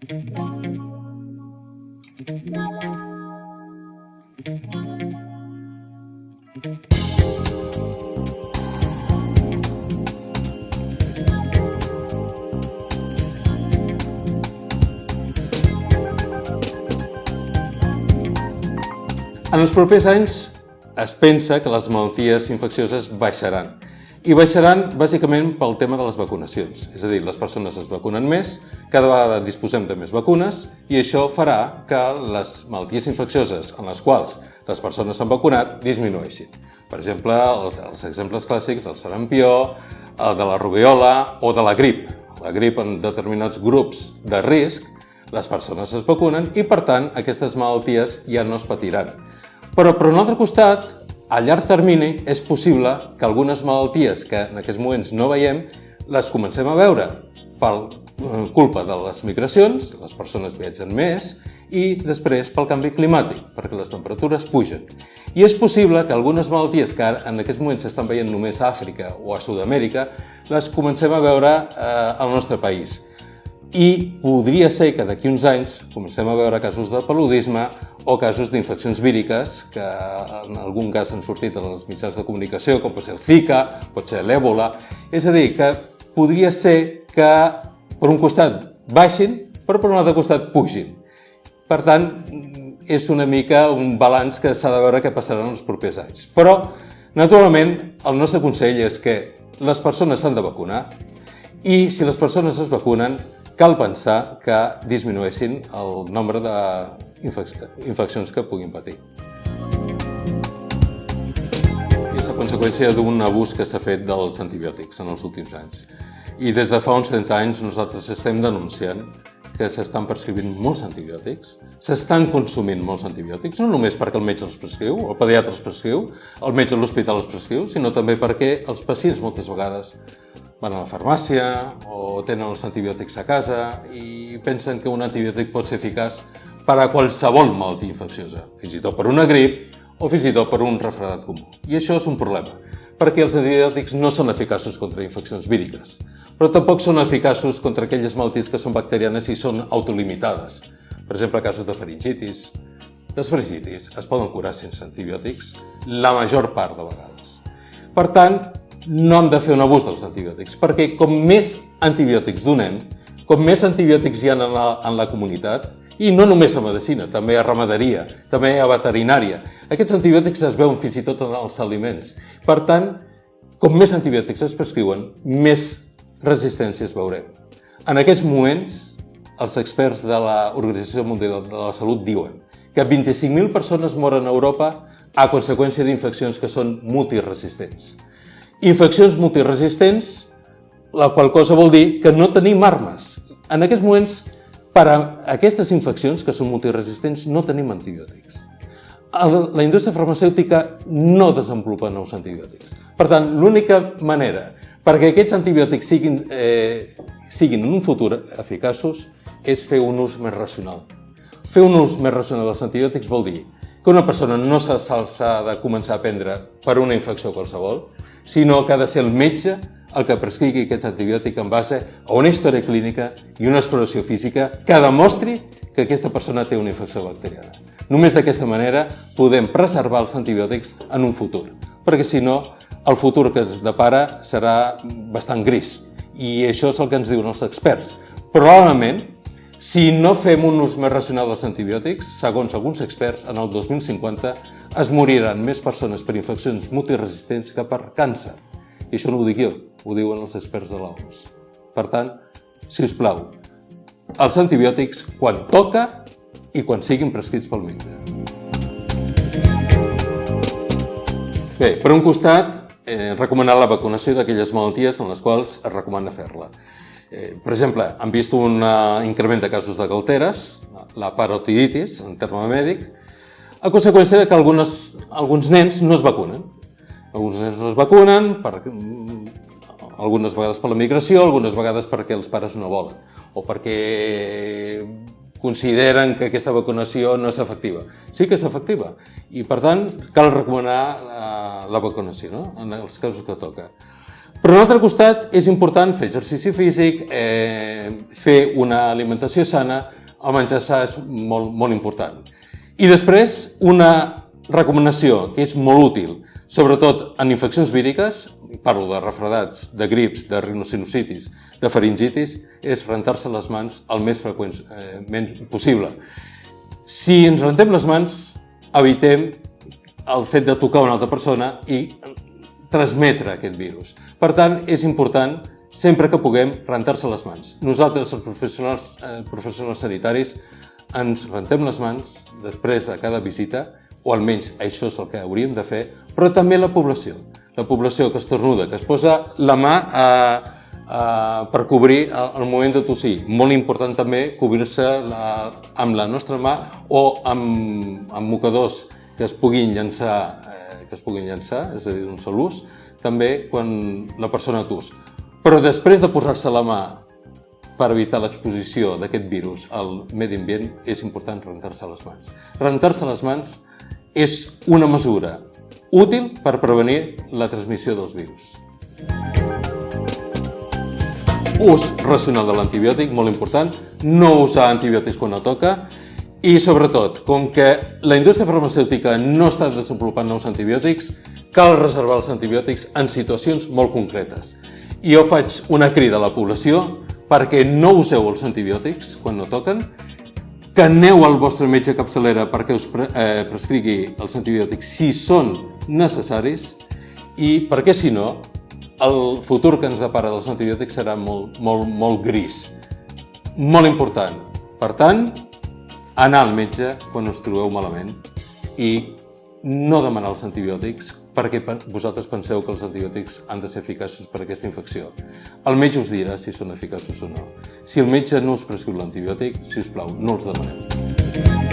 En els propers anys es pensa que les malalties infeccioses baixaran. I baixaran bàsicament pel tema de les vacunacions. És a dir, les persones es vacunen més, cada vegada disposem de més vacunes i això farà que les malalties infeccioses en les quals les persones s'han vacunat disminueixin. Per exemple, els exemples clàssics del sarampió, de la rubèola o de la grip. La grip en determinats grups de risc, les persones es vacunen i, per tant, aquestes malalties ja no es patiran. Però, per un altre costat, a llarg termini és possible que algunes malalties que en aquests moments no veiem les comencem a veure per culpa de les migracions, les persones viatgen més, i després pel canvi climàtic, perquè les temperatures pugen. I és possible que algunes malalties que en aquests moments s'estan veient només a Àfrica o a Sud-amèrica les comencem a veure al nostre país. I podria ser que d'aquí uns anys comencem a veure casos de paludisme o casos d'infeccions víriques que en algun cas han sortit en els mitjans de comunicació, com pot ser el Zika, pot ser l'Èbola. És a dir, que podria ser que per un costat baixin, però per un altre costat pugin. Per tant, és una mica un balanç que s'ha de veure què passarà en els propers anys. Però, naturalment, el nostre consell és que les persones s'han de vacunar i si les persones es vacunen, cal pensar que disminueixin el nombre d'infeccions que puguin patir. És a conseqüència d'un abús que s'ha fet dels antibiòtics en els últims anys. I des de fa uns 30 anys nosaltres estem denunciant que s'estan prescrivint molts antibiòtics, s'estan consumint molts antibiòtics, no només perquè el metge els prescriu, el pediatre els prescriu, el metge a l'hospital els prescriu, sinó també perquè els pacients moltes vegades van a la farmàcia o tenen els antibiòtics a casa i pensen que un antibiòtic pot ser eficaç per a qualsevol malaltia infecciosa, fins i tot per una grip o fins i tot per un refredat comú. I això és un problema, perquè els antibiòtics no són eficaços contra infeccions víriques, però tampoc són eficaços contra aquelles malalties que són bacterianes i són autolimitades. Per exemple, casos de faringitis. Les faringitis es poden curar sense antibiòtics la major part de vegades. Per tant, no hem de fer un abús dels antibiòtics, perquè com més antibiòtics donem, com més antibiòtics hi ha en la comunitat, i no només a medicina, també a ramaderia, també a veterinària. Aquests antibiòtics es veuen fins i tot en els aliments. Per tant, com més antibiòtics es prescriuen, més resistències veurem. En aquests moments, els experts de l'Organització Mundial de la Salut diuen que 25.000 persones moren a Europa a conseqüència d'infeccions que són multiresistents. Infeccions multiresistents, la qual cosa vol dir que no tenim armes. En aquests moments, per a aquestes infeccions que són multiresistents, no tenim antibiòtics. La indústria farmacèutica no desenvolupa nous antibiòtics. Per tant, l'única manera perquè aquests antibiòtics siguin en un futur eficaços és fer un ús més racional. Fer un ús més racional dels antibiòtics vol dir que una persona no s'ha de començar a prendre per una infecció qualsevol, sinó que ha de ser el metge el que prescrigui aquest antibiòtic en base a una història clínica i una exploració física que demostri que aquesta persona té una infecció bacteriana. Només d'aquesta manera podem preservar els antibiòtics en un futur, perquè si no, el futur que ens depara serà bastant gris. I això és el que ens diuen els experts. Probablement, si no fem un ús més racional dels antibiòtics, segons alguns experts, en el 2050 es moriran més persones per infeccions multiresistents que per càncer. I això no ho dic jo, ho diuen els experts de l'OMS. Per tant, si us plau, els antibiòtics quan toca i quan siguin prescrits pel metge. Bé, per un costat, recomanar la vacunació d'aquelles malalties en les quals es recomana fer-la. Per exemple, han vist un increment de casos de galteres, la parotiditis, en terme mèdic, a conseqüència que alguns nens no es vacunen. Alguns nens no es vacunen, algunes vegades per la migració, algunes vegades perquè els pares no volen, o perquè consideren que aquesta vacunació no és efectiva. Sí que és efectiva, i per tant cal recomanar la vacunació, no? En els casos que toca. Per un altre costat, és important fer exercici físic, fer una alimentació sana el menjar sa és molt important. I després, una recomanació que és molt útil, sobretot en infeccions víriques, parlo de refredats, de grips, de rinocinositis, de faringitis, és rentar-se les mans el més freqüentment possible. Si ens rentem les mans, evitem el fet de tocar una altra persona i transmetre aquest virus. Per tant, és important, sempre que puguem, rentar-se les mans. Nosaltres, els professionals sanitaris, ens rentem les mans després de cada visita, o almenys això és el que hauríem de fer, però també la població. La població que estornuda, que es posa la mà per cobrir el moment de tossir. Molt important també cobrir-se amb la nostra mà o amb mocadors que es puguin llançar, és a dir, d'un sol ús, també quan la persona tos. Però després de posar-se la mà per evitar l'exposició d'aquest virus al medi ambient, és important rentar-se les mans. Rentar-se les mans és una mesura útil per prevenir la transmissió dels virus. Ús racional de l'antibiòtic, molt important, no usar antibiòtics quan no toca i, sobretot, com que la indústria farmacèutica no està desenvolupant nous antibiòtics, cal reservar els antibiòtics en situacions molt concretes. I jo faig una crida a la població perquè no useu els antibiòtics quan no toquen, que aneu al vostre metge capçalera perquè us prescrigui els antibiòtics si són necessaris i perquè, si no, el futur que ens depara dels antibiòtics serà molt gris. Molt important. Per tant, anar al metge quan us trobeu malament i no demanar els antibiòtics perquè vosaltres penseu que els antibiòtics han de ser eficaços per a aquesta infecció. El metge us dirà si són eficaços o no. Si el metge no us prescriu l'antibiòtic, si us plau, no els demaneu.